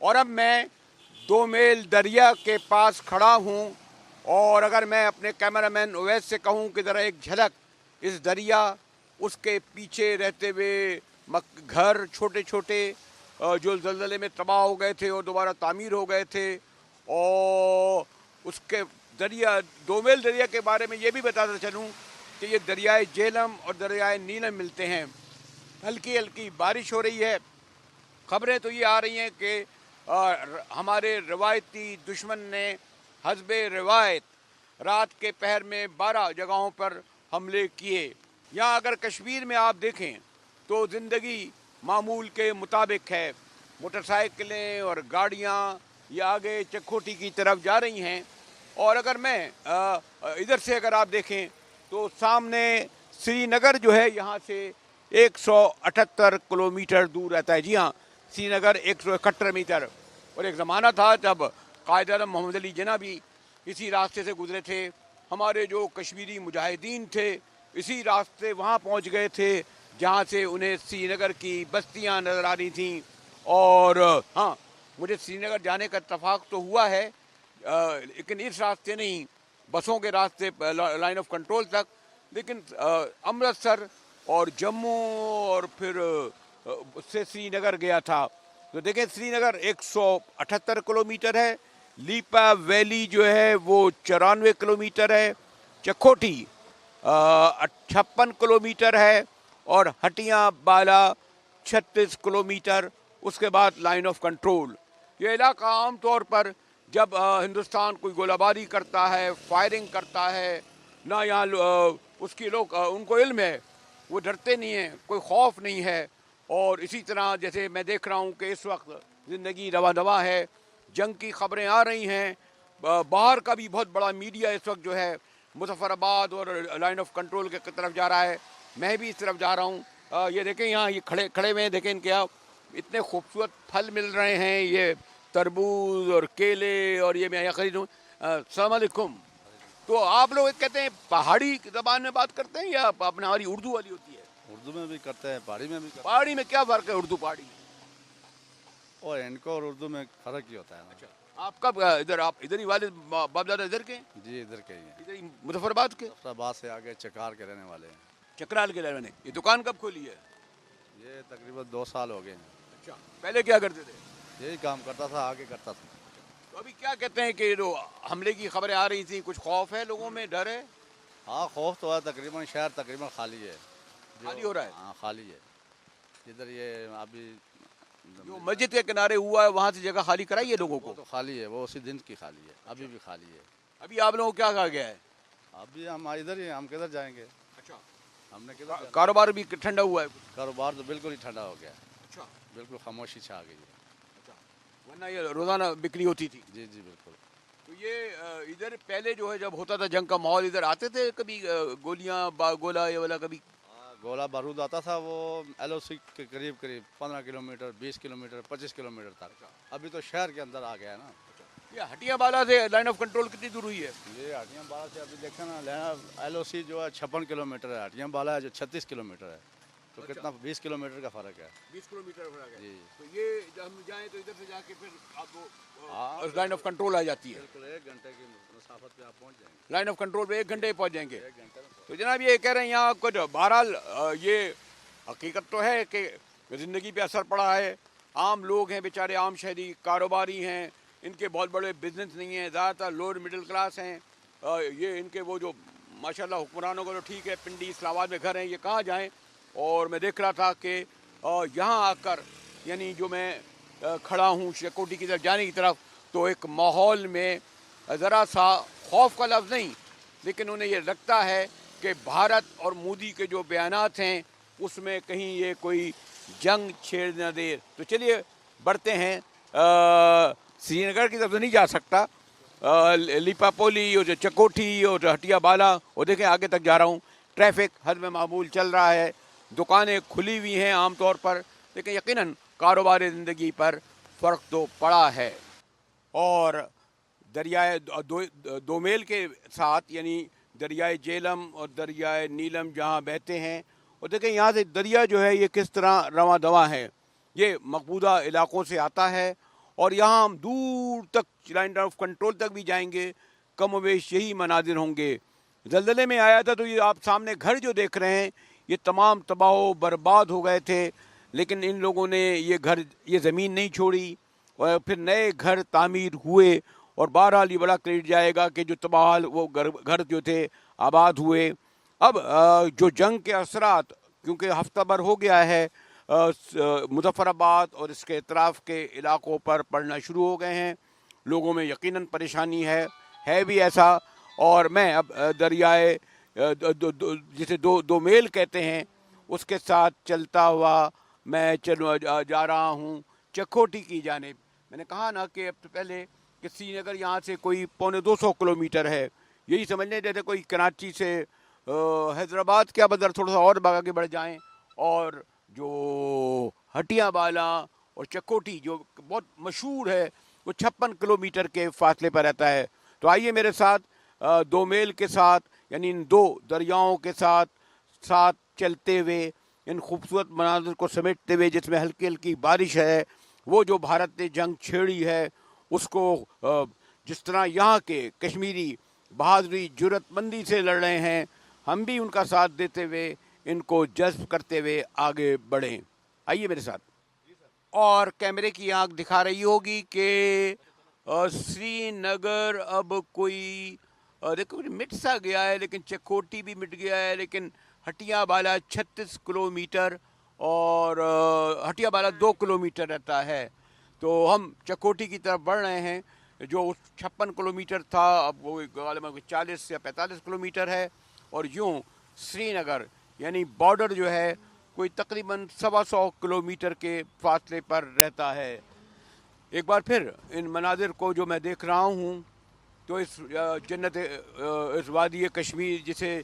اور اب میں دو میل دریا کے پاس کھڑا ہوں، اور اگر میں اپنے کیمرہ مین اویس سے کہوں کہ ذرا ایک جھلک اس دریا، اس کے پیچھے رہتے ہوئے گھر چھوٹے چھوٹے جو زلزلے میں تباہ ہو گئے تھے اور دوبارہ تعمیر ہو گئے تھے، اور اس کے دریا دو میل دریا کے بارے میں یہ بھی بتاتا چلوں کہ یہ دریائے جہلم اور دریائے نیلم ملتے ہیں۔ ہلکی ہلکی بارش ہو رہی ہے، خبریں تو یہ آ رہی ہیں کہ ہمارے روایتی دشمن نے حسب روایت رات کے پہر میں 12 جگہوں پر حملے کیے۔ یہاں اگر کشمیر میں آپ دیکھیں تو زندگی معمول کے مطابق ہے، موٹر سائیکلیں اور گاڑیاں یہ آگے چکوٹھی کی طرف جا رہی ہیں، اور اگر میں ادھر سے اگر آپ دیکھیں تو سامنے سری نگر جو ہے یہاں سے 178 کلومیٹر دور رہتا ہے۔ جی ہاں، سری نگر 171 میٹر، اور ایک زمانہ تھا جب قائد اعظم محمد علی جناح بھی اسی راستے سے گزرے تھے، ہمارے جو کشمیری مجاہدین تھے اسی راستے وہاں پہنچ گئے تھے جہاں سے انہیں سری نگر کی بستیاں نظر آ رہی تھیں۔ اور ہاں، مجھے سری نگر جانے کا اتفاق تو ہوا ہے، لیکن اس راستے نہیں، بسوں کے راستے لائن آف کنٹرول تک، لیکن امرتسر اور جموں اور پھر اس سے سری نگر گیا تھا۔ تو دیکھیں سری نگر 178 کلومیٹر ہے، لیپا ویلی جو ہے وہ 94 کلومیٹر ہے، چکوٹھی 56 کلومیٹر ہے، اور ہٹیاں بالا 36 کلومیٹر، اس کے بعد لائن آف کنٹرول۔ یہ علاقہ عام طور پر جب ہندوستان کوئی گولہ باری کرتا ہے، فائرنگ کرتا ہے، نہ یہاں اس کی لوگ ان کو علم ہے، وہ ڈرتے نہیں ہیں، کوئی خوف نہیں ہے۔ اور اسی طرح جیسے میں دیکھ رہا ہوں کہ اس وقت زندگی رواں دواں ہے، جنگ کی خبریں آ رہی ہیں، باہر کا بھی بہت بڑا میڈیا اس وقت جو ہے مظفر آباد اور لائن آف کنٹرول کے طرف جا رہا ہے، میں بھی اس طرف جا رہا ہوں۔ یہ دیکھیں یہاں یہ کھڑے ہوئے ہیں، دیکھیں ان کے یہاں اتنے خوبصورت پھل مل رہے ہیں، یہ تربوز اور کیلے، اور یہ میں یہاں خریدوں۔ السلام علیکم۔ تو آپ لوگ کہتے ہیں پہاڑی زبان میں بات کرتے ہیں یا اپنا ہماری اردو والی ہوتی ہے؟ اردو میں بھی کرتے ہیں، پہاڑی میں بھی کرتے ہیں۔ پہاڑی میں کیا فرق ہے اردو پہاڑی میں؟ اور ان کو اور اردو میں فرق ہی ہوتا ہے نا۔ اچھا، آپ کب ادھر، آپ ادھر ہی والد باپ دادا ادھر کے ہیں؟ جی ادھر کے ہی ہیں، ادھر ہی مظفر آباد کے؟ مظفر آباد سے آگے چکار کے رہنے والے ہیں۔ چکرال کے رہنے۔ یہ دکان کب کھولی ہے؟ یہ تقریباً 2 سال ہو گئے ہیں۔ اچھا، پہلے کیا کرتے تھے؟ یہی کام کرتا تھا، آگے کرتا تھا۔ تو ابھی کیا کہتے ہیں کہ جو حملے کی خبریں آ رہی تھیں، کچھ خوف ہے لوگوں میں، ڈر ہے؟ ہاں خوف تو ہے، تقریباً شہر تقریباً خالی ہے، خالی ہو رہا ہے؟ ہاں خالی ہے۔ ادھر یہ ابھی جو مسجد کے کنارے ہوا ہے وہاں سے جگہ خالی کرائی ہے لوگوں وہ کو؟ تو خالی ہے، وہ اسی دن کی خالی ہے، ابھی بھی خالی ہے۔ ابھی آپ لوگوں کو کیا کہا گیا ہے؟ ابھی ہم ادھر ہی، ہم کدھر جائیں گے؟ اچھا، ہم نے کدھر جانا؟ کاروبار بھی ٹھنڈا ہوا ہے کچھ؟ کاروبار تو بالکل ہی ٹھنڈا ہو گیا ہے، اچھا بالکل خاموشی چھا گئی ہے۔ اچھا، ورنہ یہ روزانہ بکری ہوتی تھی؟ جی جی بالکل۔ تو یہ ادھر پہلے جو ہے جب ہوتا تھا جنگ کا ماحول، ادھر آتے تھے کبھی گولیاں گولا یہ والا کبھی؟ گولا بارود آتا تھا، وہ ایل او سی کے قریب 15 کلومیٹر، 20 کلومیٹر، 25 کلومیٹر تک۔ ابھی تو شہر کے اندر آ گیا ہے نا۔ یہ ہٹیاں بالا سے لائن آف کنٹرول کتنی دور ہوئی ہے؟ یہ ہٹیاں بالا سے ابھی دیکھیں نا، ایل او سی جو ہے 56 کلومیٹر ہے، ہٹیاں بالا ہے جو 36 کلومیٹر ہے، تو کتنا 20 کلومیٹر کا فرق ہے۔ 20 کلومیٹر فرق ہے۔ جی تو یہ جب ہم جائیں تو ادھر سے جا کے پھر آپ لائن آف کنٹرول آ جاتی ہے؟ بالکل 1 گھنٹے کی مسافت پہ آپ پہنچ جائیں گے۔ لائن آف کنٹرول پہ 1 گھنٹے پہنچ جائیں گے؟ 1 گھنٹے میں۔ تو جناب یہ کہہ رہے ہیں یہاں کچھ، بہرحال یہ حقیقت تو ہے کہ زندگی پہ اثر پڑا ہے، عام لوگ ہیں بیچارے، عام شہری کاروباری ہیں، ان کے بہت بڑے بزنس نہیں ہیں، زیادہ تر لوور مڈل کلاس ہیں، یہ ان کے وہ جو ماشاءاللہ حکمرانوں کو تو ٹھیک ہے، پنڈی اسلام آباد میں گھر ہیں، یہ کہاں جائیں؟ اور میں دیکھ رہا تھا کہ یہاں آ کر، یعنی جو میں کھڑا ہوں چکوٹھی کی طرف جانے کی طرف، تو ایک ماحول میں ذرا سا خوف کا لفظ نہیں، لیکن انہیں یہ لگتا ہے کہ بھارت اور مودی کے جو بیانات ہیں اس میں کہیں یہ کوئی جنگ چھیڑ نہ دے۔ تو چلیے بڑھتے ہیں، سری نگر کی طرف تو نہیں جا سکتا، لیپا پولی اور چکوٹھی اور ہٹیا بالا، اور دیکھیں آگے تک جا رہا ہوں، ٹریفک حسب معمول چل رہا ہے، دکانیں کھلی ہوئی ہیں عام طور پر، لیکن یقیناً کاروبار زندگی پر فرق تو پڑا ہے۔ اور دریائے دو میل کے ساتھ، یعنی دریائے جہلم اور دریائے نیلم جہاں بہتے ہیں، اور دیکھیں یہاں سے دریا جو ہے یہ کس طرح رواں دواں ہے، یہ مقبوضہ علاقوں سے آتا ہے، اور یہاں ہم دور تک لائن آف کنٹرول تک بھی جائیں گے، کم و بیش یہی مناظر ہوں گے۔ زلزلے میں آیا تھا تو یہ آپ سامنے گھر جو دیکھ رہے ہیں یہ تمام تباہ و برباد ہو گئے تھے، لیکن ان لوگوں نے یہ زمین نہیں چھوڑی اور پھر نئے گھر تعمیر ہوئے، اور بہرحال یہ بڑا کریڈٹ جائے گا کہ جو تباہ وہ گھر جو تھے آباد ہوئے۔ اب جو جنگ کے اثرات، کیونکہ ہفتہ بھر ہو گیا ہے، مظفر آباد اور اس کے اطراف کے علاقوں پر پڑنا شروع ہو گئے ہیں، لوگوں میں یقیناً پریشانی ہے بھی ایسا۔ اور میں اب دریائے جسے دو میل کہتے ہیں اس کے ساتھ چلتا ہوا میں جا رہا ہوں چکوٹھی کی جانب۔ میں نے کہا نا کہ اب پہلے کہ سری نگر یہاں سے کوئی 250 کلومیٹر ہے، یہی سمجھ لیں جیسے کوئی کراچی سے حیدرآباد کیا بدر تھوڑا سا اور آگے بڑھ جائیں، اور جو ہٹیا بالا اور چکوٹھی جو بہت مشہور ہے وہ 56 کلومیٹر کے فاصلے پر رہتا ہے۔ تو آئیے میرے ساتھ 2 میل کے ساتھ، یعنی ان 2 دریاؤں کے ساتھ چلتے ہوئے، ان خوبصورت مناظر کو سمیٹتے ہوئے، جس میں ہلکی ہلکی بارش ہے، وہ جو بھارت نے جنگ چھیڑی ہے اس کو جس طرح یہاں کے کشمیری بہادری جرت مندی سے لڑ رہے ہیں، ہم بھی ان کا ساتھ دیتے ہوئے ان کو جذب کرتے ہوئے آگے بڑھیں۔ آئیے میرے ساتھ۔ اور کیمرے کی آنکھ دکھا رہی ہوگی کہ سری نگر اب کوئی دیکھو مٹ سا گیا ہے، لیکن چکوٹھی بھی مٹ گیا ہے، لیکن ہٹیا بالا 36 کلومیٹر اور ہٹیا بالا 2 کلومیٹر رہتا ہے۔ تو ہم چکوٹھی کی طرف بڑھ رہے ہیں، جو 56 کلومیٹر تھا اب وہ غالباً 40 یا 45 کلومیٹر ہے، اور یوں سری نگر یعنی بارڈر جو ہے کوئی تقریباً 125 کلومیٹر کے فاصلے پر رہتا ہے۔ ایک بار پھر ان مناظر کو جو میں دیکھ رہا ہوں تو اس اس وادی کشمیر جسے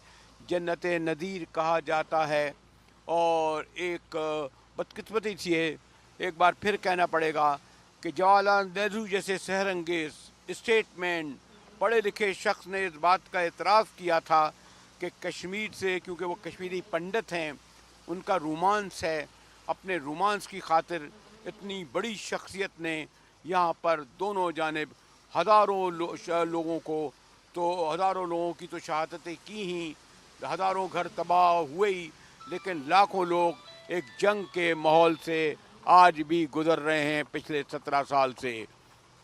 جنت نذیر کہا جاتا ہے، اور ایک بدقسمتی سی ہے، ایک بار پھر کہنا پڑے گا کہ جواہر لال نہرو جیسے سحر انگیز اسٹیٹمنٹ پڑھے لکھے شخص نے اس بات کا اعتراف کیا تھا کہ کشمیر سے، کیونکہ وہ کشمیری پنڈت ہیں، ان کا رومانس ہے، اپنے رومانس کی خاطر اتنی بڑی شخصیت نے یہاں پر دونوں جانب ہزاروں لوگوں کی تو شہادتیں کی ہی، ہزاروں گھر تباہ ہوئے ہی، لیکن لاکھوں لوگ ایک جنگ کے ماحول سے آج بھی گزر رہے ہیں پچھلے 17 سال سے،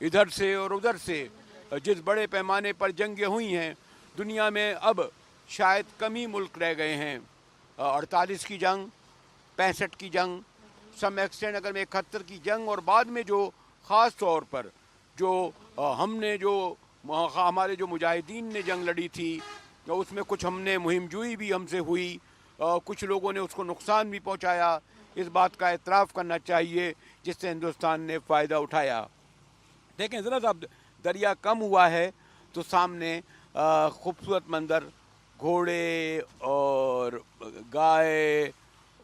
ادھر سے اور ادھر سے۔ جس بڑے پیمانے پر جنگیں ہوئی ہیں دنیا میں، اب شاید کم ہی ملک رہ گئے ہیں۔ 48 کی جنگ، 65 کی جنگ، سم ایکسٹینٹ اگر میں 71 کی جنگ، اور بعد میں جو خاص طور پر جو ہم نے جو ہمارے جو مجاہدین نے جنگ لڑی تھی، اس میں کچھ ہم نے مہم جوئی بھی ہم سے ہوئی، کچھ لوگوں نے اس کو نقصان بھی پہنچایا، اس بات کا اعتراف کرنا چاہیے جس سے ہندوستان نے فائدہ اٹھایا۔ دیکھیں ذرا سا دریا کم ہوا ہے تو سامنے خوبصورت منظر، گھوڑے اور گائے،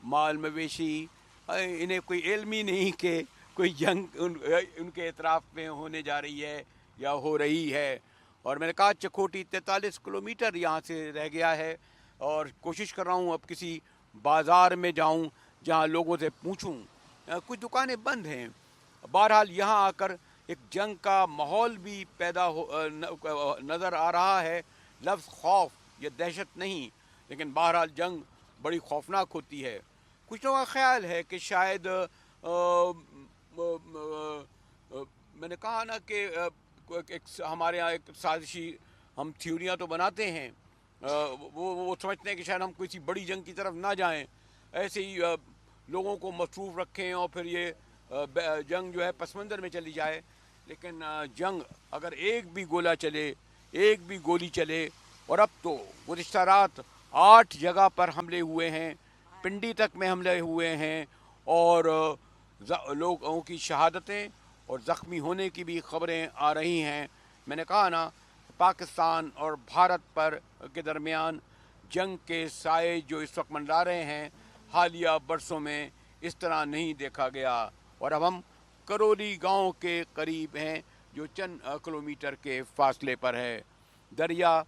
مال مویشی، انہیں کوئی علم ہی نہیں کہ کوئی جنگ ان کے اطراف میں ہونے جا رہی ہے یا ہو رہی ہے۔ اور میں نے کہا چکوٹھی 43 کلومیٹر یہاں سے رہ گیا ہے، اور کوشش کر رہا ہوں اب کسی بازار میں جاؤں جہاں لوگوں سے پوچھوں، کچھ دکانیں بند ہیں۔ بہرحال یہاں آ کر ایک جنگ کا ماحول بھی پیدا نظر آ رہا ہے۔ لفظ خوف یا دہشت نہیں، لیکن بہرحال جنگ بڑی خوفناک ہوتی ہے۔ کچھ لوگوں کا خیال ہے کہ شاید میں نے کہا نا کہ ہمارے یہاں ایک سازشی ہم تھیوریاں تو بناتے ہیں، وہ سمجھتے ہیں کہ شاید ہم کسی بڑی جنگ کی طرف نہ جائیں، ایسے ہی لوگوں کو مصروف رکھیں اور پھر یہ جنگ جو ہے پس منظر میں چلی جائے۔ لیکن جنگ اگر ایک بھی گولہ چلے، ایک بھی گولی چلے، اور اب تو گزشتہ رات 8 جگہ پر حملے ہوئے ہیں، پنڈی تک میں حملے ہوئے ہیں، اور لوگوں کی شہادتیں اور زخمی ہونے کی بھی خبریں آ رہی ہیں۔ میں نے کہا نا، پاکستان اور بھارت پر کے درمیان جنگ کے سائے جو اس وقت منڈرا رہے ہیں، حالیہ برسوں میں اس طرح نہیں دیکھا گیا۔ اور اب ہم کرولی گاؤں کے قریب ہیں جو چند کلومیٹر کے فاصلے پر ہے۔ دریا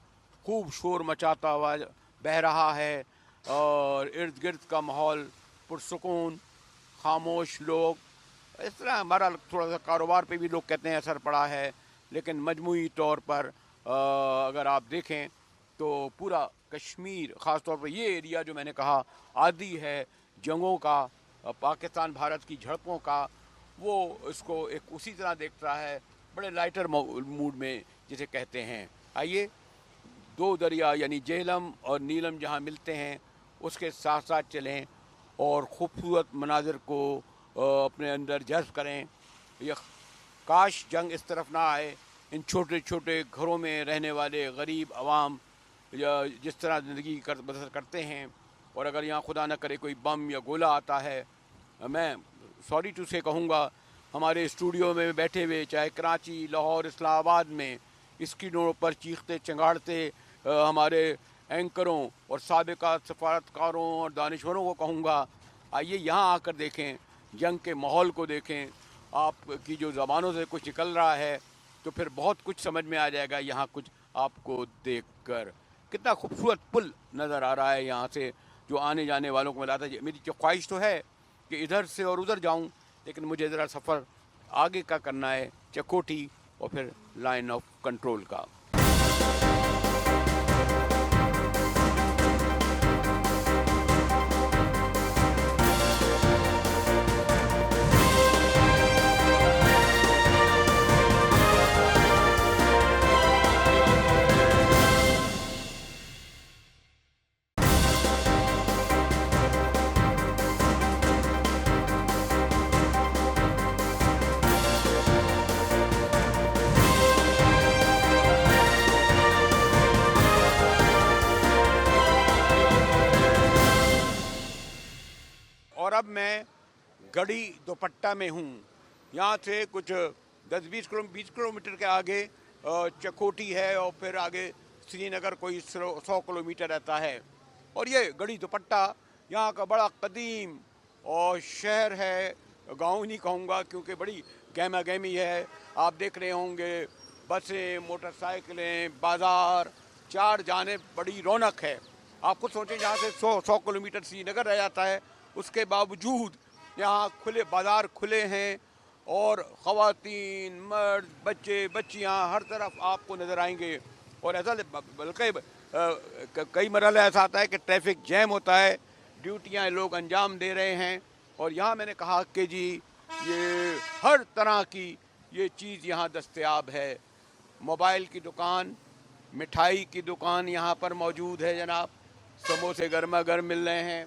خوب شور مچاتا ہوا بہہ رہا ہے، اور ارد گرد کا ماحول پرسکون، خاموش لوگ، اس طرح ہمارا تھوڑا سا کاروبار پہ بھی لوگ کہتے ہیں اثر پڑا ہے، لیکن مجموعی طور پر اگر آپ دیکھیں تو پورا کشمیر، خاص طور پر یہ ایریا جو میں نے کہا عادی ہے جنگوں کا، پاکستان بھارت کی جھڑپوں کا، وہ اس کو ایک اسی طرح دیکھتا ہے، بڑے لائٹر موڈ میں جسے کہتے ہیں۔ آئیے دو دریا یعنی جہلم اور نیلم جہاں ملتے ہیں اس کے ساتھ ساتھ چلیں اور خوبصورت مناظر کو اپنے اندر جذب کریں۔ یہ کاش جنگ اس طرف نہ آئے، ان چھوٹے چھوٹے گھروں میں رہنے والے غریب عوام یا جس طرح زندگی بسر کرتے ہیں، اور اگر یہاں خدا نہ کرے کوئی بم یا گولہ آتا ہے، میں سوری ٹو سے کہوں گا ہمارے اسٹوڈیو میں بیٹھے ہوئے چاہے کراچی، لاہور، اسلام آباد میں اسکرینوں پر چیختے چنگاڑتے ہمارے اینکروں اور سابقہ سفارتکاروں اور دانشوروں کو کہوں گا، آئیے یہاں آ کر دیکھیں، جنگ کے ماحول کو دیکھیں، آپ کی جو زبانوں سے کچھ نکل رہا ہے تو پھر بہت کچھ سمجھ میں آ جائے گا یہاں کچھ آپ کو دیکھ کر۔ کتنا خوبصورت پل نظر آ رہا ہے یہاں سے جو آنے جانے والوں کو ملاتا ہے۔ میری جو خواہش تو ہے کہ ادھر سے اور ادھر جاؤں، لیکن مجھے ذرا سفر آگے کا کرنا ہے، چکوٹھی اور پھر لائن آف کنٹرول کا۔ اور اب میں گڑھی دوپٹہ میں ہوں، یہاں سے کچھ 10-20 کلومیٹر کے آگے چکوٹھی ہے، اور پھر آگے سری نگر کوئی 100 کلومیٹر رہتا ہے۔ اور یہ گڑھی دوپٹہ یہاں کا بڑا قدیم اور شہر ہے، گاؤں نہیں کہوں گا کیونکہ بڑی گہما گہمی ہے۔ آپ دیکھ رہے ہوں گے بسیں، موٹر سائیکلیں، بازار، چار جانب بڑی رونق ہے۔ آپ خود سوچیں جہاں سے 100 کلومیٹر سری نگر رہ جاتا ہے، اس کے باوجود یہاں کھلے بازار کھلے ہیں، اور خواتین، مرد، بچے، بچیاں ہر طرف آپ کو نظر آئیں گے۔ اور ایسا بلکہ کئی مرحلے ایسا آتا ہے کہ ٹریفک جیم ہوتا ہے، ڈیوٹیاں لوگ انجام دے رہے ہیں، اور یہاں میں نے کہا کہ جی یہ ہر طرح کی یہ چیز یہاں دستیاب ہے۔ موبائل کی دکان، مٹھائی کی دکان یہاں پر موجود ہے جناب، سموسے گرما گرم مل رہے ہیں۔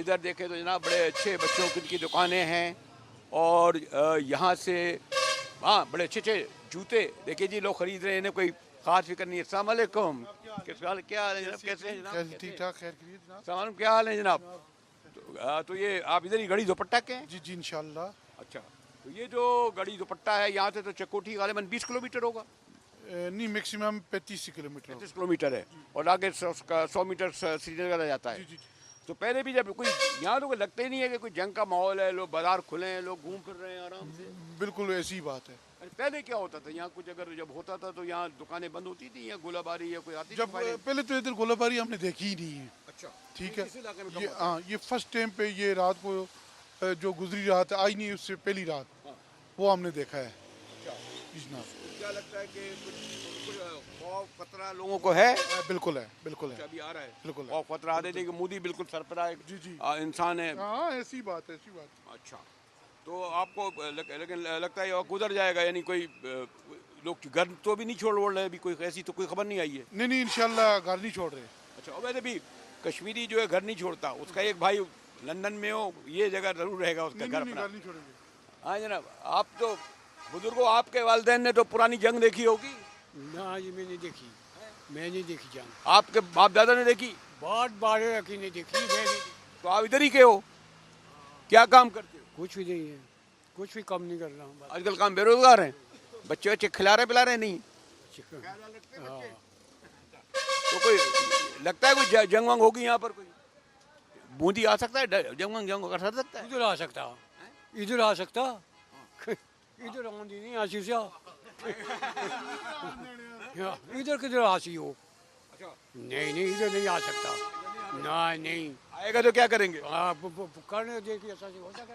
ادھر دیکھیں تو جناب بڑے اچھے بچوں کی دکانیں ہیں، اور یہاں سے ہاں بڑے اچھے اچھے جوتے دیکھیں جی لوگ خرید رہے ہیں، انہیں کوئی خاص فکر نہیں ہے۔ السلام علیکم، کیا حال ہے جناب؟ کیسے ہیں جناب؟ ٹھیک ٹھاک، خیر خیریت جناب۔ السلام علیکم، کیا حال ہے جناب؟ تو یہ آپ ادھر ہی گڑھی دوپٹہ کے ہیں؟ جی جی انشاءاللہ۔ اچھا، تو یہ جو گڑھی دوپٹہ ہے یہاں سے تو چکوٹھی غالباً 20 کلومیٹر ہوگا؟ نہیں، میکسیمم 35 کلومیٹر۔ 35 کلومیٹر ہے، اور آگے 100 میٹر سری نگر رہ جاتا ہے۔ جی جی جی۔ تو پہلے بھی جب کوئی یہاں تو کوئی لگتا ہی نہیں ہے کہ کوئی جنگ کا ماحول ہے، لوگ بازار کھلے ہیں، لوگ گھوم پھر رہے ہیں آرام سے۔ بالکل ایسی بات ہے۔ پہلے کیا ہوتا تھا یہاں؟ کچھ اگر جب ہوتا تھا تو یہاں دکانیں بند ہوتی تھیں یا گولہ باری یا کوئی آتی تھی؟ جب پہلے تو ادھر گولہ باری ہم نے دیکھی ہی نہیں ہے۔ اچھا، ٹھیک ہے، اس علاقے میں کم یہ ہوتا ہے۔ ہاں یہ فرسٹ ٹائم پہ یہ رات کو جو گزری رات آئی نہیں، اس سے پہلی رات ہاں۔ وہ ہم نے دیکھا ہے۔ اچھا، جی جناب۔ کیا لگتا ہے کہ کچھ خوف خطرہ لوگوں کو ہے؟ بالکل ہے، بالکل ہے، ابھی آ رہا ہے بالکل ہے۔ خوف خطرہ آ رہے کہ مودی بالکل سر پر آئے جی جی، انسان ہے۔ ہاں ایسی بات ہے، ایسی بات۔ اچھا، تو آپ کو لیکن لگتا ہے یہ گزر جائے گا، یعنی کوئی لوگ گھر تو بھی نہیں چھوڑ رہے، ابھی کوئی ایسی تو کوئی خبر نہیں آئی ہے؟ نہیں نہیں، انشاءاللہ گھر نہیں چھوڑ رہے۔ اچھا، اور ویسے بھی کشمیری جو ہے گھر نہیں چھوڑتا، اس کا ایک بھائی لندن میں ہو، یہ جگہ ضرور رہے گا اس کا نہیں گھر نہیں، اپنا۔ گھر نہیں چھوڑیں گے۔ ہاں جناب، آپ تو بزرگوں، آپ کے والدین نے تو پرانی جنگ دیکھی ہوگی؟ نہ جی میں نہیں دیکھی، میں نہیں دیکھی جان، آپ کے باپ دادا نے دیکھی؟ بہت بارے رکھی نہیں دیکھی، میں نہیں دیکھی۔ تو آپ ادھر ہی کے ہو، کیا کام کرتے ہو؟ کچھ بھی نہیں ہے، کچھ بھی کم نہیں کر رہا ہوں، آج کل کام بے روزگار ہیں، بچے بچے کھلا رہے پلا رہے نہیں؟ ہاں تو کوئی لگتا ہے کوئی جنگ ونگ ہوگی یہاں پر؟ کوئی بوندی آ سکتا ہے، جنگ ونگ کر سکتا ہے؟ ادھر آ سکتا، ادھر آ سکتا، ادھر آندھی نہیں آسی سے، ادھر کدھر آسی ہو؟ نہیں نہیں، ادھر نہیں آ سکتا، نہیں آئے گا تو کیا کریں گے؟ کرنے دیکھیے ایسا ہو سکتا۔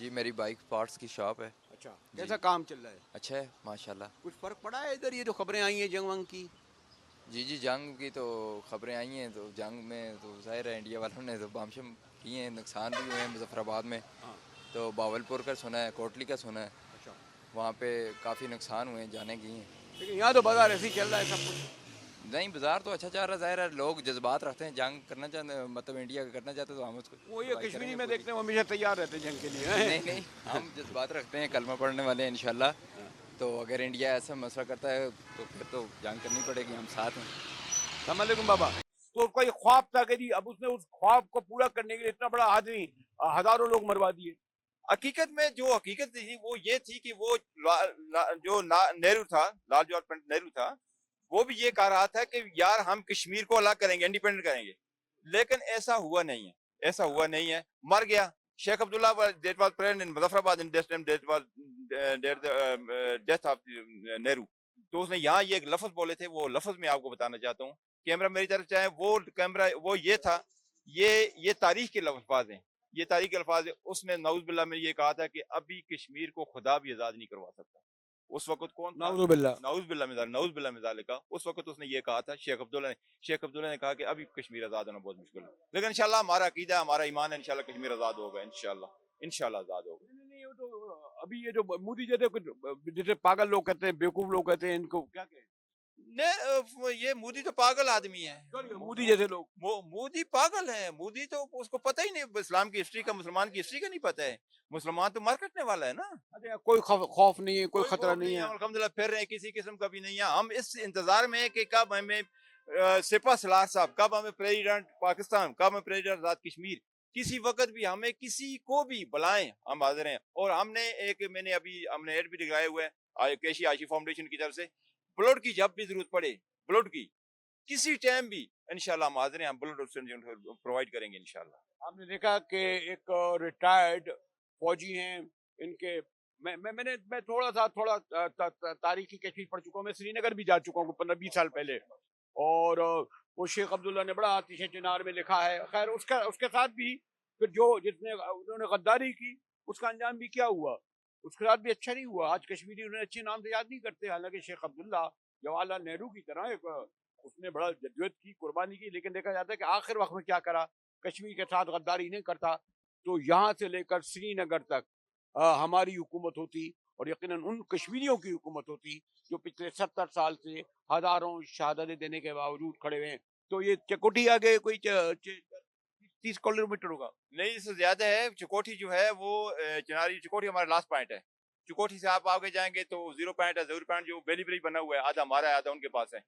جی میری بائک پارٹس کی شاپ ہے. اچھا, کیسا کام چل رہا ہے؟ اچھا ہے ماشاءاللہ. کچھ فرق پڑا ہے ادھر یہ جو خبریں آئی ہیں جنگ ونگ کی؟ جی جنگ کی تو خبریں آئی ہیں, تو جنگ میں تو ظاہر ہے انڈیا والوں نے تو بم شم کیے ہیں, نقصان بھی ہوئے ہیں. مظفر آباد میں تو باولپور کا سنا ہے, کوٹلی کا سنا ہے, اچھا, وہاں پہ کافی نقصان ہوئے ہیں, جانے کی ہیں. لیکن یہاں تو بازار ایسے ہی چل رہا ہے سب کچھ. نہیں بازار تو اچھا چل رہا ہے, ظاہر ہے لوگ جذبات رکھتے ہیں, جنگ کرنا چاہتے ہیں, مطلب انڈیا کا کرنا چاہتے ہیں تو ہم اس کو وہ یہ کشمیری میں دیکھتے ہیں وہ ہمیشہ تیار رہتے ہیں جنگ کے لیے. نہیں نہیں, ہم جذبات رکھتے ہیں, کلمہ پڑھنے والے ہیں انشاءاللہ. تو اگر انڈیا ایسا مسئلہ کرتا ہے تو پھر تو جنگ کرنی پڑے گی, ہم ساتھ ہیں. السلام علیکم بابا. تو اس کا یہ خواب تھا کہ جی اب اس نے اس خواب کو پورا کرنے کے لیے اتنا بڑا آدمی ہزاروں لوگ مروا دیے. حقیقت میں جو حقیقت تھی وہ یہ تھی کہ وہ جو نہرو تھا, لال جواہر پنڈت نہرو تھا, وہ بھی یہ کہہ رہا تھا کہ یار ہم کشمیر کو الگ کریں گے, انڈیپینڈنٹ کریں گے. لیکن ایسا ہوا نہیں ہے, ایسا ہوا نہیں ہے, مر گیا. Sheikh Abdullah that was president in Muzaffarabad in this time, that was death of Nehru. تو اس نے یہاں یہ ایک لفظ بولے تھے, وہ لفظ میں آپ کو بتانا چاہتا ہوں. کیمرہ میری طرف چاہے, وہ کیمرہ وہ یہ تھا, یہ تاریخ کے الفاظ ہیں, یہ تاریخ کے الفاظ ہے. اس نے نعوذ باللہ میں یہ کہا تھا کہ ابھی کشمیر کو خدا بھی آزاد نہیں کروا سکتا. اس وقت کون تھا؟ نعوذ باللہ, نعوذ باللہ من ذالک. اس وقت اس نے یہ کہا تھا شیخ عبداللہ نے کہا کہ ابھی کشمیر آزاد ہونا بہت مشکل ہے. لیکن انشاءاللہ ہمارا عقیدہ, ہمارا ایمان ہے, انشاءاللہ کشمیر آزاد ہوگا, انشاءاللہ آزاد ہوگا. نہیں وہ تو ابھی یہ جو مودی جیسے پاگل لوگ کہتے ہیں, بیوقوف لوگ کہتے ہیں, ان کو کیا کہیں؟ یہ مودی تو پاگل آدمی ہے. مودی جیسے لوگ, مودی پاگل ہے. مودی تو اس کو پتہ ہی نہیں اسلام کی ہسٹری کا, مسلمان کی ہسٹری کا نہیں پتہ ہے. مسلمان تو مر کٹنے والا ہے نا. کوئی خوف نہیں ہے, کوئی خطرہ نہیں ہے. الحمدللہ پھر رہے, کسی قسم کا بھی نہیں ہے. ہم اس انتظار میں ہیں کہ کب ہمیں سپہ سالار صاحب, کب ہمیں پریزیڈنٹ پاکستان, کب ہمیں پریزیڈنٹ آزاد کشمیر, کسی وقت بھی ہمیں کسی کو بھی بلائیں, ہم حاضر ہیں. اور ہم نے ہم نے ایڈ بھی لگائے ہوئے ہیں کیشی عائشی فاؤنڈیشن کی طرف سے. بلڈ کی جب بھی ضرورت پڑے, بلڈ کی کسی ٹائم بھی انشاءاللہ ہم حاضر ہیں, ہم بلڈ پرووائڈ کریں گے انشاءاللہ. آپ نے دیکھا کہ ایک ریٹائرڈ فوجی ہیں, ان کے میں تھوڑا تاریخی کیفیت پڑھ چکا ہوں. میں سری نگر بھی جا چکا ہوں 15-20 سال پہلے, اور وہ شیخ عبداللہ نے بڑا آتش چنار میں لکھا ہے. خیر اس کے ساتھ بھی پھر انہوں نے غداری کی, اس کا انجام بھی کیا ہوا, اس کے ساتھ بھی اچھا نہیں ہوا. آج کشمیری انہیں اچھے نام سے یاد نہیں کرتے, حالانکہ شیخ عبداللہ جواہر لال نہرو کی طرح اس نے بڑا جدوجہد کی, قربانی کی. لیکن دیکھا جاتا ہے کہ آخر وقت میں کیا کرا, کشمیر کے ساتھ غداری نہیں کرتا. تو یہاں سے لے کر سری نگر تک ہماری حکومت ہوتی, اور یقیناً ان کشمیریوں کی حکومت ہوتی جو پچھلے 70 سال سے ہزاروں شہادتیں دینے کے باوجود کھڑے ہوئے ہیں. تو یہ چکوٹھی آگے کوئی 30 کلومیٹر ہوگا, نہیں اس سے زیادہ ہے. چکوٹھی جو ہے وہ چناری چکوٹھی ہمارا لاسٹ پوائنٹ ہے. چکوٹھی سے آپ آگے جائیں گے تو 0 پوائنٹ ہے, 0 پوائنٹ جو بیلی برج بنا ہوا ہے, آدھا ہمارا ہے آدھا ان کے پاس ہے.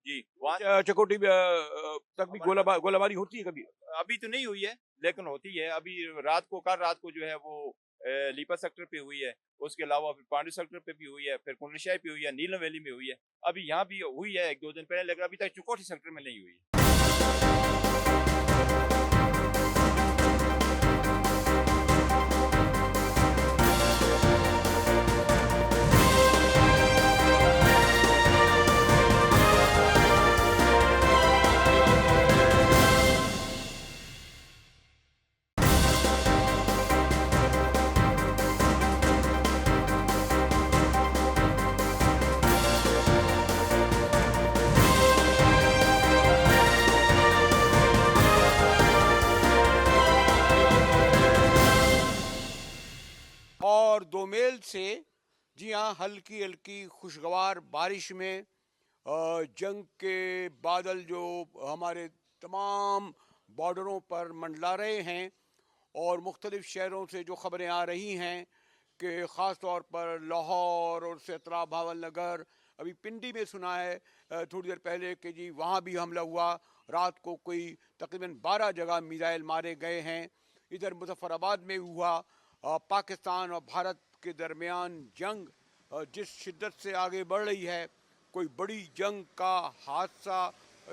جی وہاں چکوٹھی تک بھی گولہ باری ہوتی ہے کبھی؟ ابھی تو نہیں ہوئی ہے لیکن ہوتی ہے. ابھی کل رات کو جو ہے وہ لیپا سیکٹر پہ ہوئی ہے, اس کے علاوہ پھر پانڈو سیکٹر پہ بھی ہوئی ہے, پھر کنڈل شاہی پہ ہوئی ہے, نیلم ویلی میں ہوئی ہے. ابھی یہاں بھی ہوئی ہے 1-2 دن پہلے, لیکن ابھی تک چکوٹھی سیکٹر میں نہیں ہوئی. اور 2 میل سے جی ہاں ہلکی ہلکی خوشگوار بارش میں جنگ کے بادل جو ہمارے تمام بارڈروں پر منڈلا رہے ہیں, اور مختلف شہروں سے جو خبریں آ رہی ہیں کہ خاص طور پر لاہور اور اس سے اطراف بھاول نگر, ابھی پنڈی میں سنا ہے تھوڑی دیر پہلے کہ جی وہاں بھی حملہ ہوا. رات کو کوئی تقریباً 12 جگہ میزائل مارے گئے ہیں. ادھر مظفر آباد میں ہوا. پاکستان اور بھارت کے درمیان جنگ جس شدت سے آگے بڑھ رہی ہے, کوئی بڑی جنگ کا حادثہ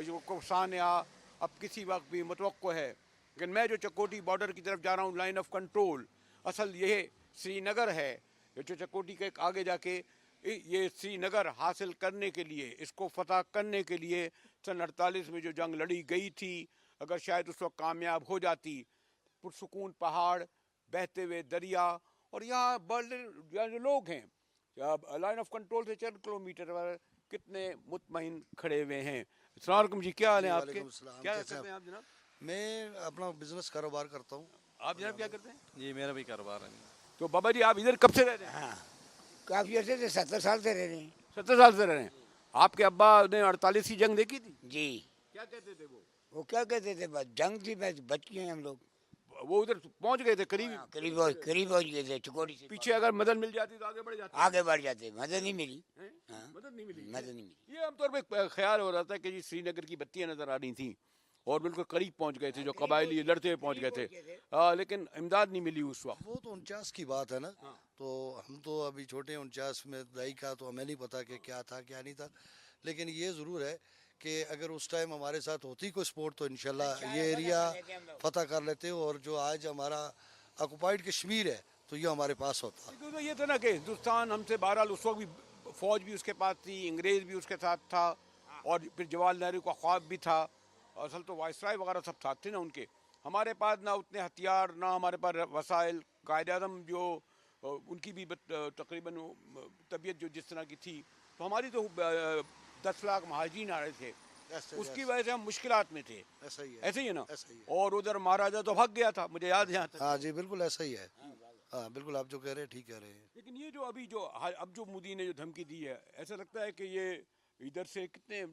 جو کو سانحہ اب کسی وقت بھی متوقع ہے. لیکن میں جو چکوٹھی بارڈر کی طرف جا رہا ہوں, لائن آف کنٹرول اصل یہ سری نگر ہے. جو چکوٹھی کے آگے جا کے یہ سری نگر حاصل کرنے کے لیے, اس کو فتح کرنے کے لیے سن 48 میں جو جنگ لڑی گئی تھی, اگر شاید اس وقت کامیاب ہو جاتی, پرسکون پہاڑ, بہتے ہوئے دریا اور یہاں جو لوگ ہیں لائن آف کنٹرول سے 4 کلومیٹر پر کتنے مطمئن کھڑے ہوئے ہیں. السلام علیکم جی, کیا حال ہے آپ کے؟ وعلیکم السلام. کیا کیسے کرتے ہیں آپ جناب؟ میں اپنا بزنس کاروبار کرتا ہوں. آپ جناب کیا کرتے ہیں؟ جی میرا بھی کاروبار ہے. تو بابا جی آپ ادھر کب سے رہ رہے ہیں؟ ہاں کافی عرصے سے 70 سال سے رہ رہے ہیں. 70 سال سے رہ رہے ہیں. آپ کے ابا نے 48 کی جنگ دیکھی تھی؟ جی. کیا کہتے تھے وہ کیا کہتے تھے, بس جنگ تھی, بس بچ گئے ہم لوگ. وہ ادھر پہنچ گئے تھے قریب؟ قریب پہنچ گئے تھے چکوڑی سے. پیچھے اگر مدد مل جاتی تو آگے بڑھ جاتے؟ آگے بڑھ جاتے, مدد نہیں ملی. مدد نہیں ملی. مدد نہیں ملی. یہ عام طور پہ خیال ہو رہا تھا کہ جی سری نگر کی بتیاں نظر آ رہی تھیں اور بالکل قریب پہنچ گئے تھے, جو قبائلی لڑتے ہوئے پہنچ گئے تھے, لیکن امداد نہیں ملی اس وقت. وہ تو 49 کی بات ہے نا. تو ہم تو ابھی چھوٹے 49 میں دائی کا, تو ہمیں نہیں پتا کہ کیا تھا کیا نہیں تھا. لیکن یہ ضرور ہے کہ اگر اس ٹائم ہمارے ساتھ ہوتی کوئی سپورٹ تو انشاءاللہ یہ ایریا فتح کر لیتے, اور جو آج ہمارا آکوپائڈ کشمیر ہے تو یہ ہمارے پاس ہوتا. کیونکہ یہ تھا نا کہ ہندوستان ہم سے بہرحال اس وقت بھی فوج بھی اس کے پاس تھی, انگریز بھی اس کے ساتھ تھا, اور پھر جواہر نہرو کا خواب بھی تھا. اصل تو وائسرائے وغیرہ سب ساتھ تھے نا ان کے. ہمارے پاس نہ اتنے ہتھیار, نہ ہمارے پاس وسائل. قائد اعظم جو ان کی بھی تقریباً طبیعت جو جس طرح کی تھی, تو ہماری تو 10 لاکھ مہاجرین آ رہے تھے, اس کی وجہ سے ہم مشکلات میں تھے. ایسے ہی ہے نا. اور ادھر مہاراجا تو بھگ گیا تھا, مجھے یاد ہے. ہاں جی بالکل ایسا ہی ہے. ہاں بالکل آپ جو کہہ رہے ہیں ٹھیک کہہ رہے ہیں. لیکن یہ جو ابھی اب جو مودی نے جو دھمکی دی ہے, ایسا لگتا ہے کہ یہ ادھر سے کتنے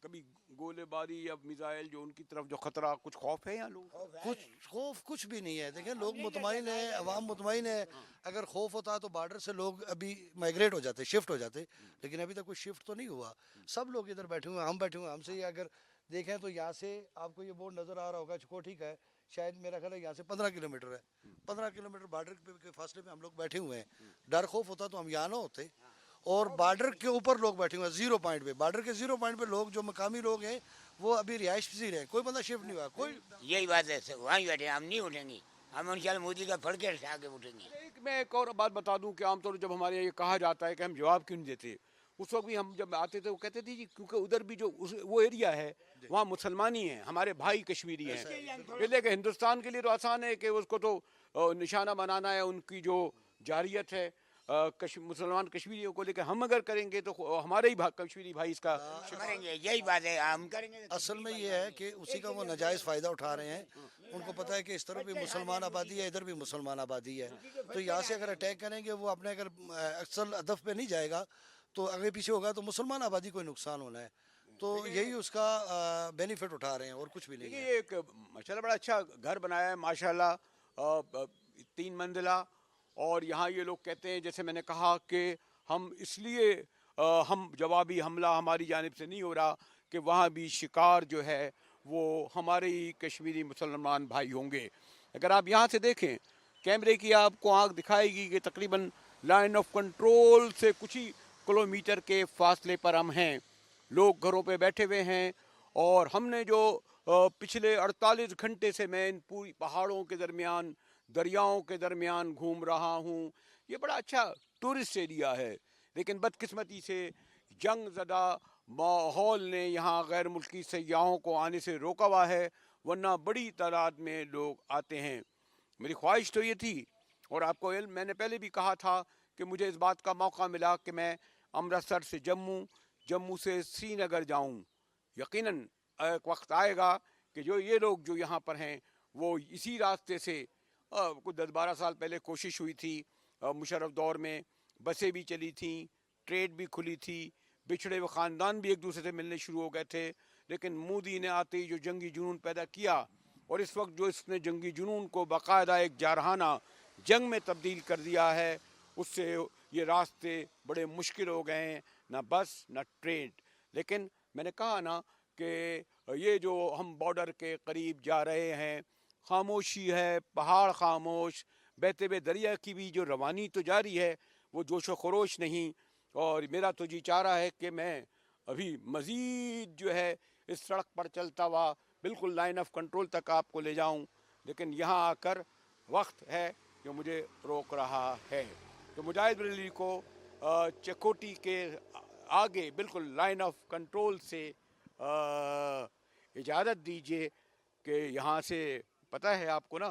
کبھی گولے باری یا میزائل جو ان کی طرف جو خطرہ, کچھ خوف ہے یہاں لوگ؟ خوف کچھ بھی نہیں ہے. دیکھیں لوگ مطمئن ہیں, عوام مطمئن ہے. اگر خوف ہوتا تو بارڈر سے لوگ ابھی مائگریٹ ہو جاتے, شفٹ ہو جاتے, لیکن ابھی تک کوئی شفٹ تو نہیں ہوا. سب لوگ ادھر بیٹھے ہوئے ہیں, ہم بیٹھے ہوئے ہیں. ہم سے یہ اگر دیکھیں تو یہاں سے آپ کو یہ بورڈ نظر آ رہا ہوگا چکوٹھی کا ہے, شاید میرا خیال ہے یہاں سے 15 کلومیٹر ہے. 15 کلومیٹر بارڈر کے فاصلے پہ ہم لوگ بیٹھے ہوئے ہیں. ڈر خوف ہوتا تو ہم یہاں نہ ہوتے. اور بارڈر کے اوپر لوگ بیٹھے ہوئے ہیں, 0 پوائنٹ پہ. بارڈر کے 0 پوائنٹ پہ لوگ جو مقامی لوگ ہیں وہ ابھی رہائش پذیر ہیں, کوئی بندہ شفٹ نہیں ہوا. کوئی یہی بات ہے, وہاں بیٹھے, ہم نہیں اٹھیں گے. ہم انشاءاللہ مودی کا پھڑ کے آگے اٹھیں گے. میں ایک اور بات بتا دوں کہ عام طور جب ہمارے یہ کہا جاتا ہے کہ ہم جواب کیوں نہیں دیتے, اس وقت بھی ہم جب آتے تھے وہ کہتے تھے جی کیونکہ ادھر بھی جو وہ ایریا ہے وہاں مسلمانی ہیں, ہمارے بھائی کشمیری ہیں. پہلے کہ ہندوستان کے لیے تو آسان ہے کہ اس کو تو نشانہ بنانا ہے ان کی جو جارحیت ہے مسلمان کشمیریوں کو, لیکن ہم اگر کریں گے تو ہمارے ہی کشمیری بھائی اس کا کریں گے. یہی بات ہے, ہم کریں گے. اصل میں یہ ہے کہ اسی کا وہ ناجائز فائدہ اٹھا رہے ہیں. ان کو پتہ ہے کہ اس طرف بھی مسلمان آبادی ہے, ادھر بھی مسلمان آبادی ہے, تو یہاں سے اگر اٹیک کریں گے وہ اپنے اگر اصل ہدف پہ نہیں جائے گا تو آگے پیچھے ہوگا تو مسلمان آبادی کو نقصان ہونا ہے. تو یہی اس کا بینیفٹ اٹھا رہے ہیں اور کچھ بھی نہیں ہے. یہ ایک ماشاءاللہ بڑا اچھا گھر بنایا ہے ماشاءاللہ, 3 منزلہ. اور یہاں یہ لوگ کہتے ہیں جیسے میں نے کہا کہ ہم اس لیے ہم جوابی حملہ ہماری جانب سے نہیں ہو رہا کہ وہاں بھی شکار جو ہے وہ ہمارے ہی کشمیری مسلمان بھائی ہوں گے. اگر آپ یہاں سے دیکھیں کیمرے کی آپ کو آنکھ دکھائے گی کہ تقریباً لائن آف کنٹرول سے کچھ ہی کلومیٹر کے فاصلے پر ہم ہیں. لوگ گھروں پہ بیٹھے ہوئے ہیں, اور ہم نے جو پچھلے 48 گھنٹے سے میں ان پوری پہاڑوں کے درمیان, دریاؤں کے درمیان گھوم رہا ہوں. یہ بڑا اچھا ٹورسٹ ایریا ہے, لیکن بدقسمتی سے جنگ زدہ ماحول نے یہاں غیر ملکی سیاحوں کو آنے سے روکا ہوا ہے, ورنہ بڑی تعداد میں لوگ آتے ہیں. میری خواہش تو یہ تھی, اور آپ کو علم میں نے پہلے بھی کہا تھا کہ مجھے اس بات کا موقع ملا کہ میں امرتسر سے جموں سے سری نگر جاؤں. یقیناً ایک وقت آئے گا کہ جو یہ لوگ جو یہاں پر ہیں وہ اسی راستے سے, کچھ 10-12 سال پہلے کوشش ہوئی تھی مشرف دور میں, بسیں بھی چلی تھیں, ٹریڈ بھی کھلی تھی, بچھڑے ہوئے خاندان بھی ایک دوسرے سے ملنے شروع ہو گئے تھے, لیکن مودی نے آتے ہی جو جنگی جنون پیدا کیا, اور اس وقت جو اس نے جنگی جنون کو باقاعدہ ایک جارحانہ جنگ میں تبدیل کر دیا ہے, اس سے یہ راستے بڑے مشکل ہو گئے ہیں, نہ بس نہ ٹرین. لیکن میں نے کہا نا کہ یہ جو ہم بارڈر کے قریب جا رہے ہیں, خاموشی ہے, پہاڑ خاموش, بہتے ہوئے دریا کی بھی جو روانی تو جاری ہے وہ جوش و خروش نہیں. اور میرا تو جی چاہ رہا ہے کہ میں ابھی مزید جو ہے اس سڑک پر چلتا ہوا بالکل لائن آف کنٹرول تک آپ کو لے جاؤں, لیکن یہاں آ کر وقت ہے جو مجھے روک رہا ہے. تو مجاہد بریلوی کو چکوٹی کے آگے بالکل لائن آف کنٹرول سے اجازت دیجیے کہ یہاں سے پتہ ہے آپ کو نا